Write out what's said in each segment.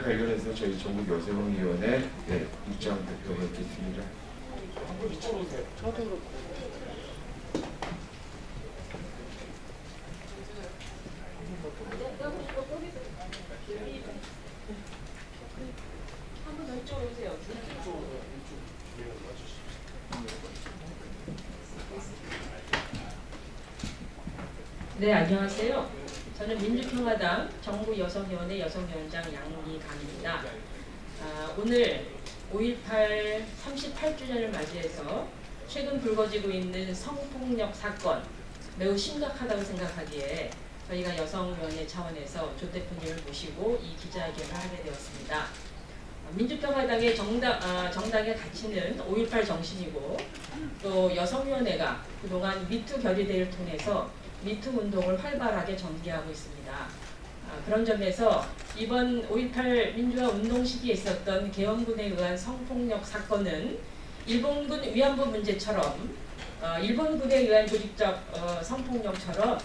관련해서 저희 전국여성위원회 입장 발표하겠습니다. 저도 그렇고. 한번 더 이쪽으로 오세요. 네, 안녕하세요. 저는 민주평화당 정부여성위원회 여성위원장 양미감입니다. 오늘 5.18 38주년을 맞이해서 최근 불거지고 있는 성폭력 사건 매우 심각하다고 생각하기에 저희가 여성위원회 차원에서 조 대표님을 모시고 이 기자회견을 하게 되었습니다. 민주평화당의 정당의 가치는 5.18 정신이고 또 여성위원회가 그동안 미투 결의대회를 통해서 미투 운동을 활발하게 전개하고 있습니다. 그런 점에서 이번 5.18 민주화 운동 시기에 있었던 계엄군에 의한 성폭력 사건은 일본군 위안부 문제처럼 일본군에 의한 조직적 성폭력처럼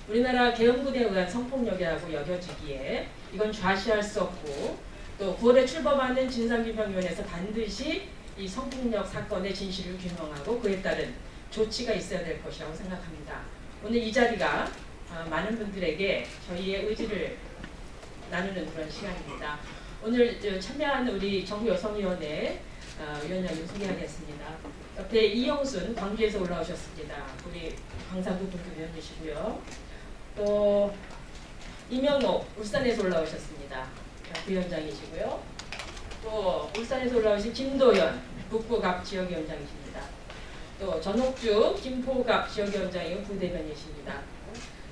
우리나라 계엄군에 의한 성폭력이라고 여겨지기에 이건 좌시할 수 없고 또 9월에 출범하는 진상규명위원회에서 반드시 이 성폭력 사건의 진실을 규명하고 그에 따른 조치가 있어야 될 것이라고 생각합니다. 오늘 이 자리가 많은 분들에게 저희의 의지를 나누는 그런 시간입니다. 오늘 참여한 우리 정부여성위원회 위원장님 소개하겠습니다. 옆에 이영순 광주에서 올라오셨습니다. 우리 광산구 분교위원이시고요. 또 이명옥 울산에서 올라오셨습니다. 부위원장이시고요. 또 울산에서 올라오신 김도연 북부갑 지역위원장이십니다. 또 전옥주 김포갑 지역위원장이 부대변이십니다.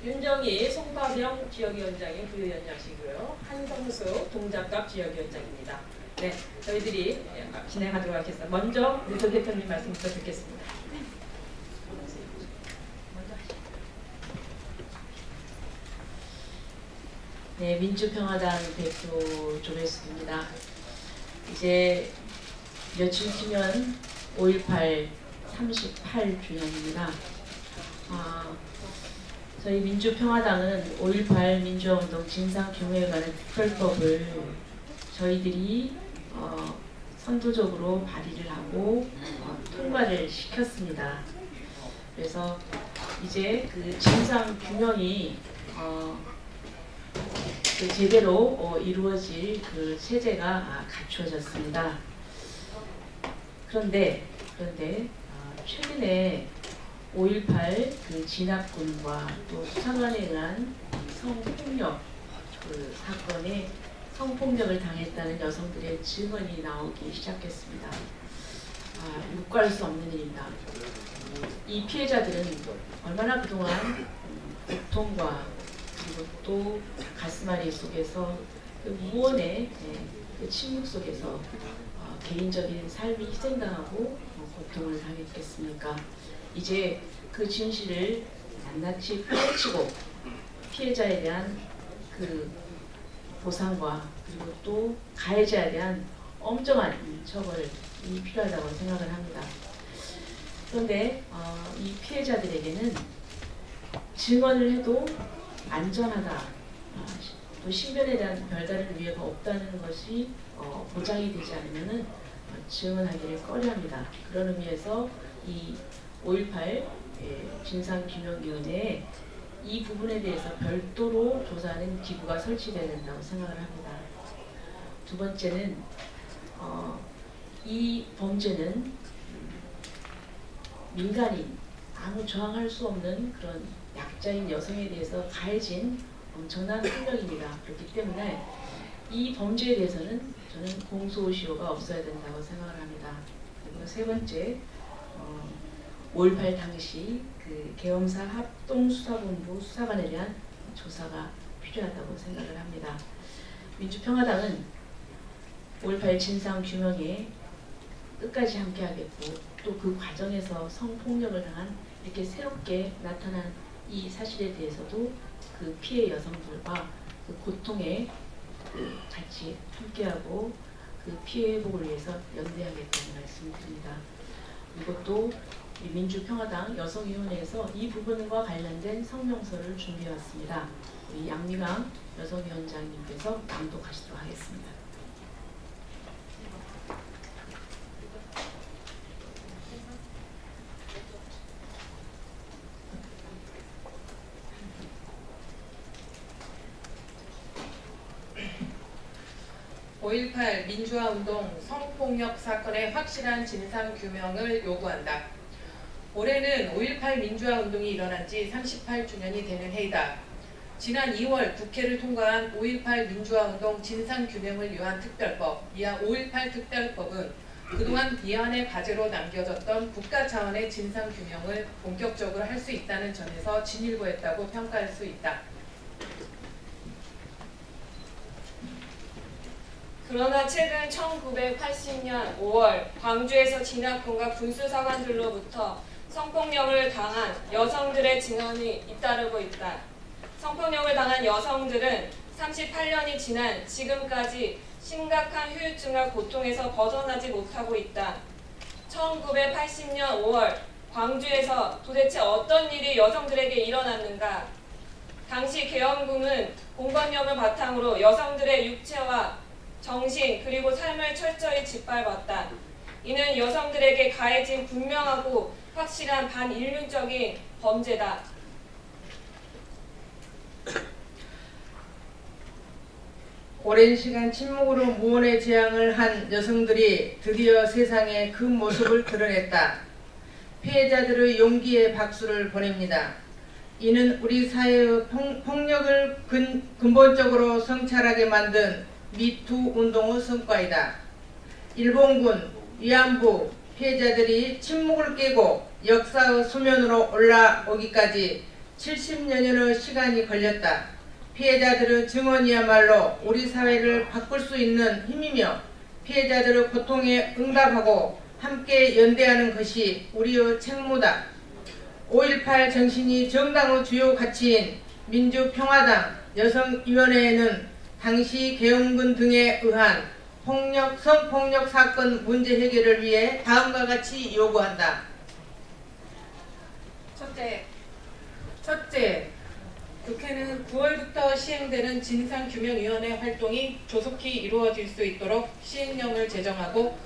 윤정희 송파병 지역위원장이 부위원장이시고요. 한성수 동작갑 지역위원장입니다. 네, 저희들이 진행하도록 하겠습니다. 먼저 우리 조 대표님 말씀부터 듣겠습니다. 네, 민주평화당 대표 조배수입니다. 이제 며칠 뒤면 5.18 38주년입니다. 저희 민주평화당은 5.18 민주화운동 진상규명에 관한 특별법을 저희들이 선도적으로 발의를 하고 통과를 시켰습니다. 그래서 이제 그 진상규명이 제대로 이루어질 그 체제가 갖추어졌습니다. 그런데 최근에 5.18 그 진압군과 또 수사관에 의한 성폭력 그 사건에 성폭력을 당했다는 여성들의 증언이 나오기 시작했습니다. 묵과할 수 없는 일입니다. 이 피해자들은 얼마나 그동안 고통과 그리고 또 가슴앓이 속에서 그 무언의 그 침묵 속에서 개인적인 삶이 희생당하고 고통을 당했겠습니까? 이제 그 진실을 낱낱이 파헤치고 피해자에 대한 그 보상과 그리고 또 가해자에 대한 엄정한 처벌이 필요하다고 생각을 합니다. 그런데 이 피해자들에게는 증언을 해도 안전하다, 또 신변에 대한 별다른 위해가 없다는 것이 보장이 되지 않으면 증언하기를 꺼려합니다. 그런 의미에서 이 5.18 진상규명위원회에 이 부분에 대해서 별도로 조사하는 기구가 설치되어야 된다고 생각을 합니다. 두 번째는 이 범죄는 민간인, 아무 저항할 수 없는 그런 약자인 여성에 대해서 가해진 엄청난 폭력입니다. 그렇기 때문에 이 범죄에 대해서는 저는 공소시효가 없어야 된다고 생각을 합니다. 그리고 세 번째, 5.18 당시 그 계엄사 합동수사본부 수사관에 대한 조사가 필요하다고 생각을 합니다. 민주평화당은 5.18 진상규명에 끝까지 함께하겠고 또 그 과정에서 성폭력을 당한 이렇게 새롭게 나타난 이 사실에 대해서도 그 피해 여성들과 그 고통에 같이 함께하고 그 피해 회복을 위해서 연대하겠다는 말씀을 드립니다. 그리고 또 민주평화당 여성위원회에서 이 부분과 관련된 성명서를 준비해왔습니다. 우리 양미강 여성위원장님께서 낭독하시도록 하겠습니다. 5.18 민주화운동 성폭력 사건의 확실한 진상규명을 요구한다. 올해는 5.18 민주화운동이 일어난 지 38주년이 되는 해이다. 지난 2월 국회를 통과한 5.18 민주화운동 진상규명을 위한 특별법, 이하 5.18 특별법은 그동안 비안의 과제로 남겨졌던 국가 차원의 진상규명을 본격적으로 할 수 있다는 점에서 진일보했다고 평가할 수 있다. 그러나 최근 1980년 5월 광주에서 진압군과 군수사관들로부터 성폭력을 당한 여성들의 증언이 잇따르고 있다. 성폭력을 당한 여성들은 38년이 지난 지금까지 심각한 후유증과 고통에서 벗어나지 못하고 있다. 1980년 5월 광주에서 도대체 어떤 일이 여성들에게 일어났는가? 당시 계엄군은 공권력을 바탕으로 여성들의 육체와 정신 그리고 삶을 철저히 짓밟았다. 이는 여성들에게 가해진 분명하고 확실한 반인륜적인 범죄다. 오랜 시간 침묵으로 무언의 재앙을 한 여성들이 드디어 세상에 그 모습을 드러냈다. 피해자들의 용기에 박수를 보냅니다. 이는 우리 사회의 폭력을 근본적으로 성찰하게 만든 미투 운동의 성과이다. 일본군, 위안부 피해자들이 침묵을 깨고 역사의 수면으로 올라오기까지 70년여의 시간이 걸렸다. 피해자들의 증언이야말로 우리 사회를 바꿀 수 있는 힘이며 피해자들의 고통에 응답하고 함께 연대하는 것이 우리의 책무다. 5.18 정신이 정당의 주요 가치인 민주평화당 여성위원회에는 당시 계엄군 등에 의한 성폭력 사건 문제 해결을 위해 다음과 같이 요구한다. 첫째, 국회는 9월부터 시행되는 진상규명위원회 활동이 조속히 이루어질 수 있도록 시행령을 제정하고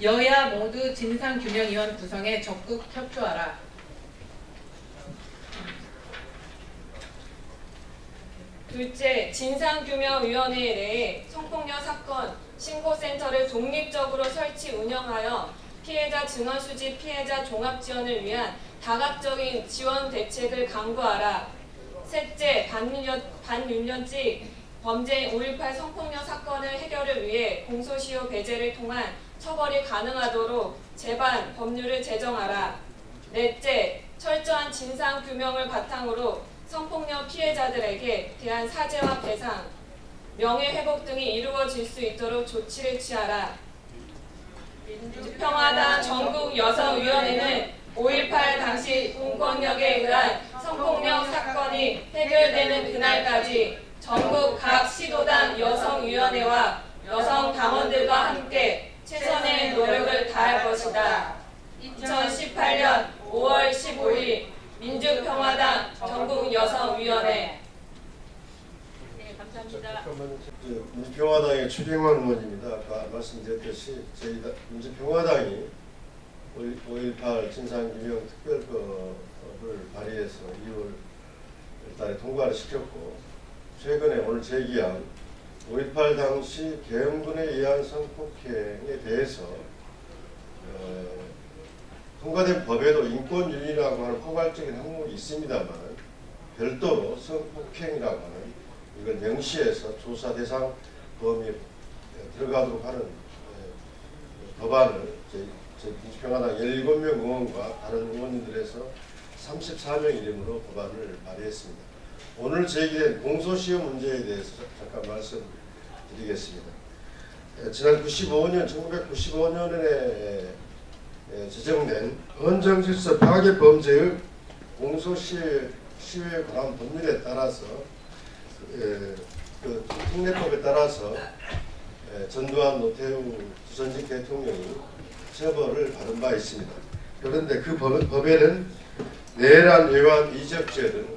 여야 모두 진상규명위원 구성에 적극 협조하라. 둘째, 진상규명위원회 내에 성폭력 사건 신고센터를 독립적으로 설치 운영하여 피해자 증언 수집, 피해자 종합 지원을 위한 다각적인 지원 대책을 강구하라. 셋째, 반윤년직 범죄인 5.18 성폭력 사건을 해결을 위해 공소시효 배제를 통한 처벌이 가능하도록 제반 법률을 제정하라. 넷째, 철저한 진상규명을 바탕으로 성폭력 피해자들에게 대한 사죄와 배상, 명예회복 등이 이루어질 수 있도록 조치를 취하라. 민주평화당 전국여성위원회는 5.18 당시 공권력에 의한 성폭력 사건이 해결되는 그날까지 전국 각 시도당 여성위원회와 여성당원들과 함께 최선의 노력을 다할 것이다. 2018년 5월 15일 민주평화당 전국여성위원회. 네, 감사합니다. 민주평화당의 추경환 의원입니다. 아까 말씀드렸듯이 저희 민주평화당이 5.18 진상규명 특별법을 발의해서 2월 달에 통과를 시켰고 최근에 오늘 제기한 5.18 당시 계엄군에 의한 성폭행에 대해서 통과된 법에도 인권윤리라고 하는 포괄적인 항목이 있습니다만 별도로 성폭행이라고 하는 이걸 명시해서 조사 대상 범위에 들어가도록 하는 법안을 저희 민주평화당 17명 의원과 다른 의원님들에서 34명 이름으로 법안을 발의했습니다. 오늘 제기된 공소시효 문제에 대해서 잠깐 말씀드리겠습니다. 지난 1995년에 제정된 헌정질서 파괴 범죄의 공소시효에 관한 법률에 따라서 그 특례법에 따라서 전두환 노태우 전직 대통령이 처벌을 받은 바 있습니다. 그런데 그 법에는 내란, 외환, 이적죄 등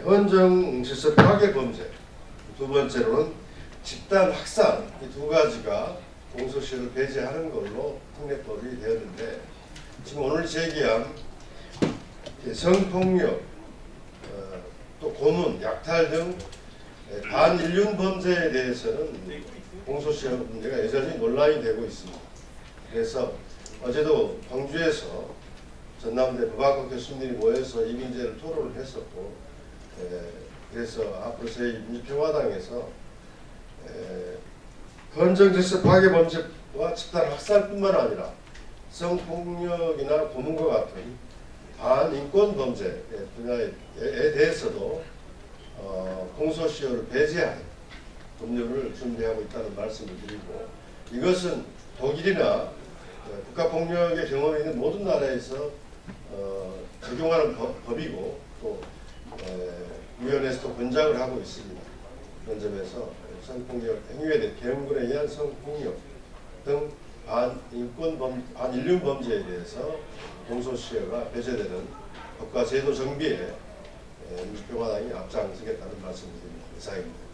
헌정질서 파괴 범죄, 두 번째로는 집단 확산, 이 두 가지가 공소시효를 배제하는 걸로 특례법이 되었는데 지금 오늘 제기한 성폭력, 또 고문, 약탈 등 반인륜 범죄에 대해서는 공소시효 문제가 여전히 논란이 되고 있습니다. 그래서 어제도 광주에서 전남대 법학과 교수님들이 모여서 이 문제를 토론을 했었고, 그래서 앞으로 저희 민주평화당에서 헌정질서 파괴 범죄와 집단 학살뿐만 아니라 성폭력이나 고문과 같은 반인권 범죄 분야에 대해서도 공소시효를 배제하는 법률을 준비하고 있다는 말씀을 드리고, 이것은 독일이나 국가폭력의 경험이 있는 모든 나라에서 적용하는 법이고 또 위원회에서도 권장을 하고 있습니다. 그런 점에서 성폭력 행위에 대한 개헌군에 의한 성폭력 등 반인륜 범죄에 대해서 공소시효가 배제되는 법과 제도 정비에 민주평화당이 앞장서겠다는 말씀을 드립니다. 이상입니다.